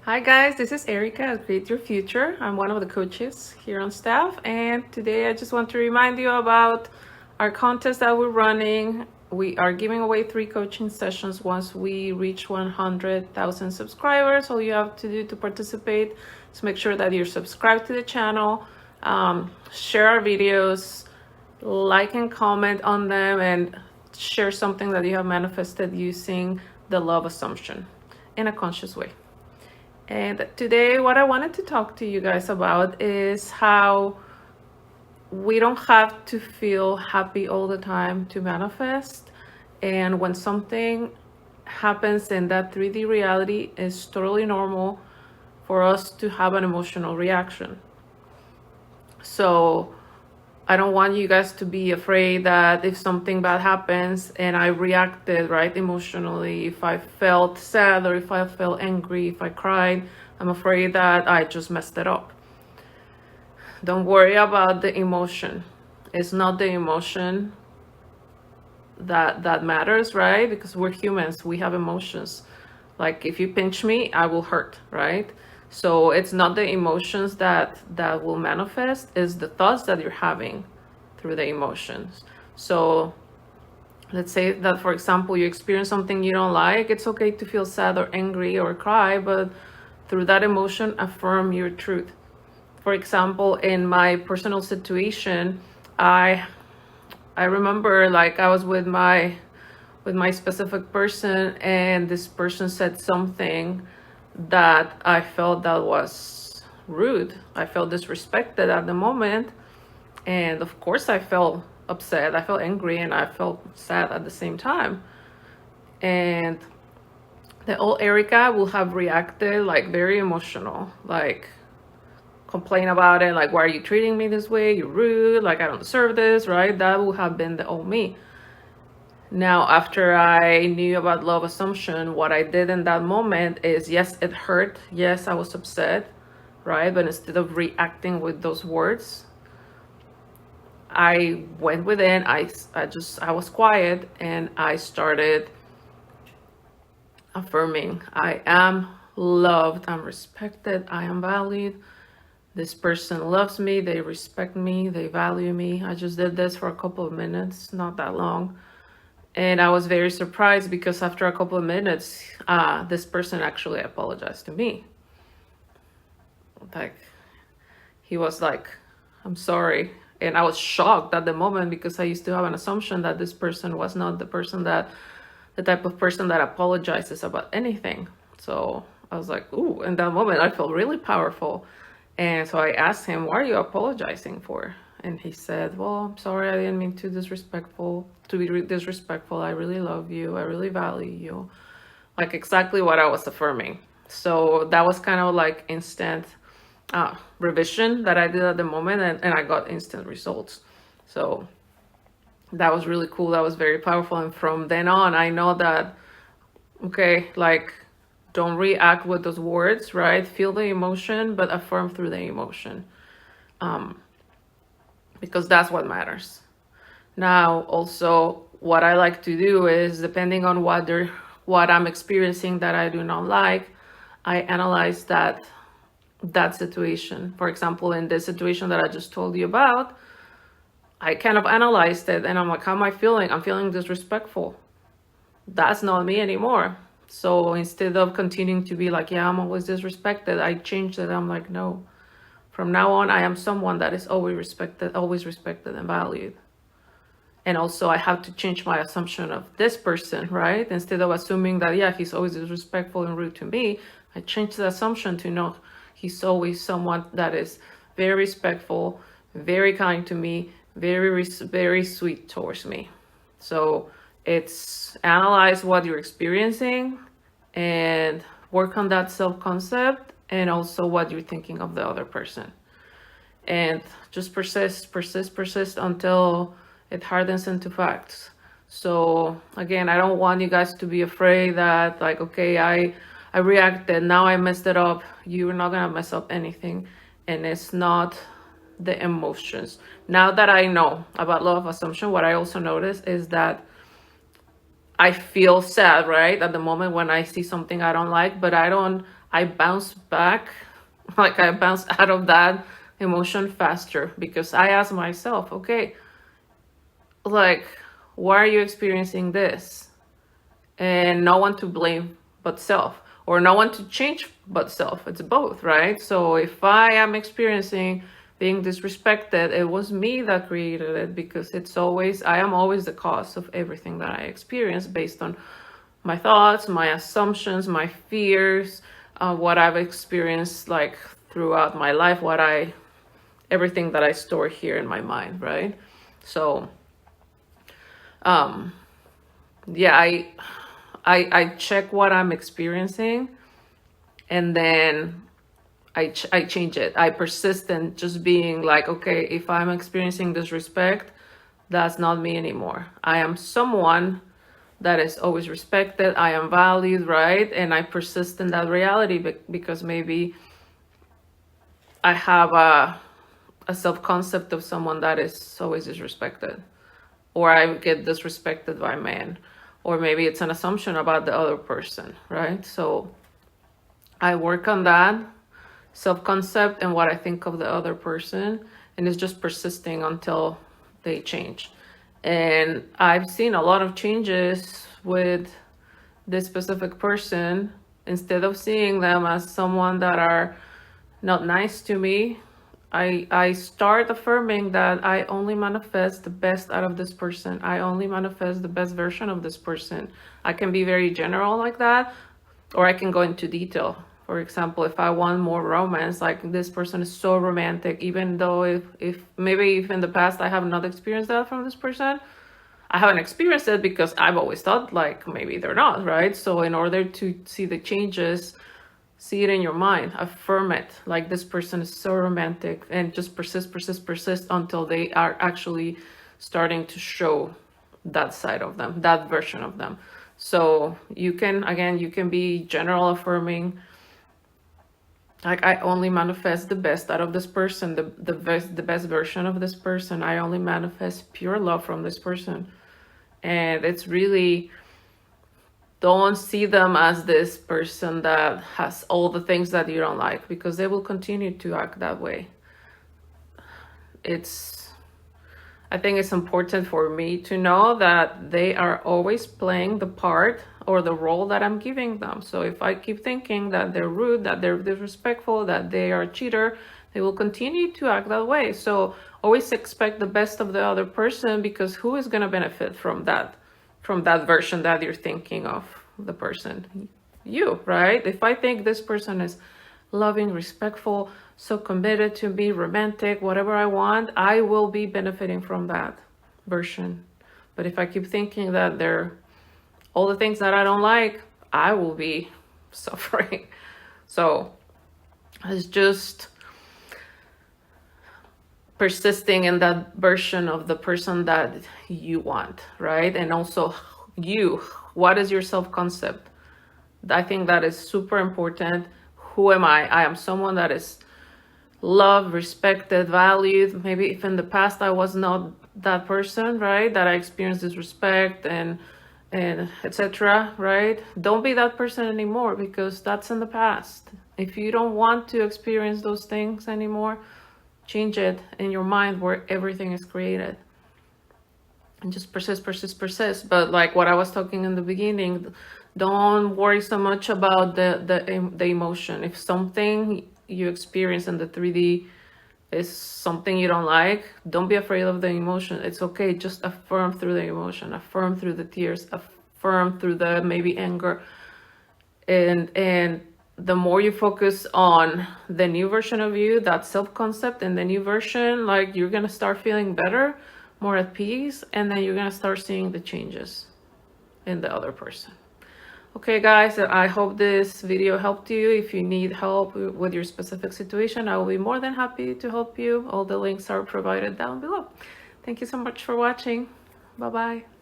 Hi guys, this is Erika at Create Your Future. I'm one of the coaches here on staff, and today I just want to remind you about our contest that we're running. We are giving away 3 coaching sessions once we reach 100,000 subscribers. All you have to do to participate is make sure that you're subscribed to the channel, share our videos, like and comment on them, and share something that you have manifested using the love assumption in a conscious way. And today what I wanted to talk to you guys about is how we don't have to feel happy all the time to manifest. And when something happens in that 3D reality, it's totally normal for us to have an emotional reaction. So I don't want you guys to be afraid that if something bad happens and I reacted right emotionally, if I felt sad or if I felt angry, if I cried, I'm afraid that I just messed it up. Don't worry about the emotion. It's not the emotion that matters, right? Because we're humans, we have emotions. Like if you pinch me, I will hurt, right? So it's not the emotions that will manifest, it's the thoughts that you're having through the emotions. So let's say that, for example, you experience something you don't like. It's okay to feel sad or angry or cry, but through that emotion, affirm your truth. For example, in my personal situation, I remember like I was with my specific person, and this person said something that I felt that was rude. I felt disrespected at the moment, and of course I felt upset, I felt angry, and I felt sad at the same time. And the old Erika will have reacted like very emotional, like complain about it, like, why are you treating me this way, you're rude, like I don't deserve this, right? That will have been the old me. Now, after I knew about love assumption, what I did in that moment is, yes, it hurt. Yes, I was upset, right? But instead of reacting with those words, I went within, I was quiet, and I started affirming, I am loved, I'm respected, I am valued. This person loves me, they respect me, they value me. I just did this for a couple of minutes, not that long. And I was very surprised because after a couple of minutes, this person actually apologized to me. Like, he was like, I'm sorry. And I was shocked at the moment because I used to have an assumption that this person was not the type of person that apologizes about anything. So I was like, ooh, in that moment, I felt really powerful. And so I asked him, what are you apologizing for? And he said, well, I'm sorry, I didn't mean to be disrespectful. I really love you. I really value you. Like exactly what I was affirming. So that was kind of like instant revision that I did at the moment, and I got instant results. So that was really cool. That was very powerful. And from then on, I know that, okay, like, don't react with those words, right? Feel the emotion, but affirm through the emotion. Because that's what matters. Now, also, what I like to do is, depending on what I'm experiencing that I do not like, I analyze that situation. For example, in this situation that I just told you about, I kind of analyzed it, and I'm like, how am I feeling? I'm feeling disrespectful. That's not me anymore. So instead of continuing to be like, yeah, I'm always disrespected, I changed it. I'm like, no. From now on, I am someone that is always respected and valued. And also I have to change my assumption of this person, right? Instead of assuming that, yeah, he's always disrespectful and rude to me, I changed the assumption to know he's always someone that is very respectful, very kind to me, very sweet towards me. So it's analyze what you're experiencing and work on that self-concept, and also what you're thinking of the other person. And just persist until it hardens into facts. So again, I don't want you guys to be afraid that, like, okay, I reacted, now I messed it up. You're not gonna mess up anything. And it's not the emotions. Now that I know about love assumption, what I also notice is that I feel sad, right, at the moment when I see something I don't like, but I don't I bounce back, like I bounce out of that emotion faster, because I ask myself, okay, like, why are you experiencing this? And no one to blame but self, or no one to change but self. It's both, right? So if I am experiencing being disrespected, it was me that created it, because I am always the cause of everything that I experience, based on my thoughts, my assumptions, my fears, what I've experienced like throughout my life, everything that I store here in my mind, right? So yeah, I check what I'm experiencing, and then I change it. I persist in just being like, okay, if I'm experiencing disrespect, that's not me anymore. I am someone that is always respected. I am valued, right? And I persist in that reality, because maybe I have a self-concept of someone that is always disrespected, or I get disrespected by men, or maybe it's an assumption about the other person, right? So I work on that self-concept and what I think of the other person, and it's just persisting until they change. And I've seen a lot of changes with this specific person. Instead of seeing them as someone that are not nice to me, I start affirming that I only manifest the best out of this person. I only manifest the best version of this person. I can be very general like that, or I can go into detail. For example, if I want more romance, like, this person is so romantic, even though if maybe if in the past I have not experienced that from this person, I haven't experienced it because I've always thought like maybe they're not, right? So in order to see the changes, see it in your mind, affirm it, like, this person is so romantic, and just persist until they are actually starting to show that side of them, that version of them. So you can be general affirming, like, I only manifest the best out of this person, the best version of this person. I only manifest pure love from this person. And it's really, don't see them as this person that has all the things that you don't like, because they will continue to act that way. I think it's important for me to know that they are always playing the part or the role that I'm giving them. So if I keep thinking that they're rude, that they're disrespectful, that they are a cheater, they will continue to act that way. So always expect the best of the other person, because who is going to benefit from that version that you're thinking of the person? You, right? If I think this person is loving, respectful, so committed to be romantic, whatever I want, I will be benefiting from that version. But if I keep thinking that they're all the things that I don't like, I will be suffering. So it's just persisting in that version of the person that you want, right? And also what is your self-concept? I think that is super important. Who am I? I am someone that is loved, respected, valued. Maybe if in the past I was not that person, right? That I experienced disrespect and etc., right? Don't be that person anymore, because that's in the past. If you don't want to experience those things anymore, change it in your mind where everything is created. And just persist. But like what I was talking in the beginning, don't worry so much about the emotion. If something you experience in the 3D is something you don't like, don't be afraid of the emotion. It's okay. Just affirm through the emotion, affirm through the tears, affirm through the maybe anger. And the more you focus on the new version of you, that self-concept and the new version, like, you're going to start feeling better, more at peace, and then you're going to start seeing the changes in the other person. Okay, guys, I hope this video helped you. If you need help with your specific situation, I will be more than happy to help you. All the links are provided down below. Thank you so much for watching. Bye-bye.